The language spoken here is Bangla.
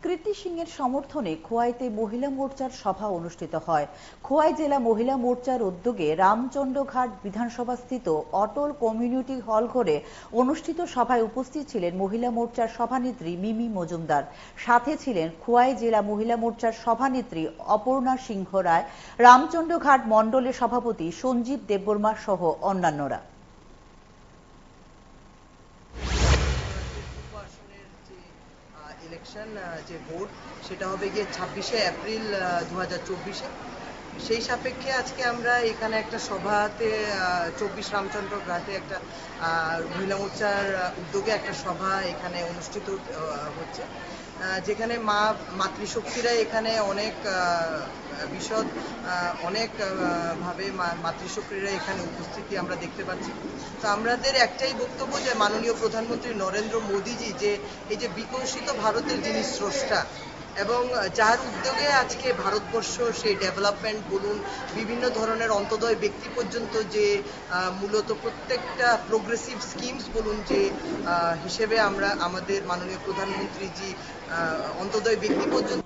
কৃতি সিংয়ের সমর্থনে খোয়াইতে মহিলা মোর্চার সভা অনুষ্ঠিত হয়। খোয়াই জেলা মহিলা মোর্চার উদ্যোগে রামচন্দ্রঘাট বিধানসভাস্থিত অটল কমিউনিটি হল ঘরে অনুষ্ঠিত সভায় উপস্থিত ছিলেন মহিলা মোর্চার সভানেত্রী মিমি মজুমদার। সাথে ছিলেন খোয়াই জেলা মহিলা মোর্চার সভানেত্রী অপর্ণা সিংহ রায়, রামচন্দ্রঘাট মণ্ডলের সভাপতি সঞ্জীব দেববর্মা সহ অন্যান্যরা। ইলেকশন যে ভোট সেটা হবে গিয়ে 26শে এপ্রিল 2024-এ। সেই সাপেক্ষে আজকে আমরা এখানে একটা সভাতে 24 রামচন্দ্র ঘাটে একটা মহিলা মোর্চার উদ্যোগে একটা সভা এখানে অনুষ্ঠিত হচ্ছে, যেখানে মাতৃশক্তিরা এখানে অনেক বিশদ অনেক ভাবে মাতৃশক্তিরা এখানে উপস্থিতি আমরা দেখতে পাচ্ছি। তো আমাদের একটাই বক্তব্য যে মাননীয় প্রধানমন্ত্রী নরেন্দ্র মোদীজি যে এই যে বিকশিত ভারতের যিনি স্রষ্টা এবং যার উদ্যোগে আজকে ভারতবর্ষ সেই ডেভেলপমেন্ট বলুন, বিভিন্ন ধরনের অন্তোদয় ব্যক্তি পর্যন্ত যে মূলত প্রত্যেকটা প্রোগ্রেসিভ স্কিমস বলুন যে হিসেবে আমরা আমাদের মাননীয় প্রধানমন্ত্রীজি অন্তোদয় ব্যক্তি পর্যন্ত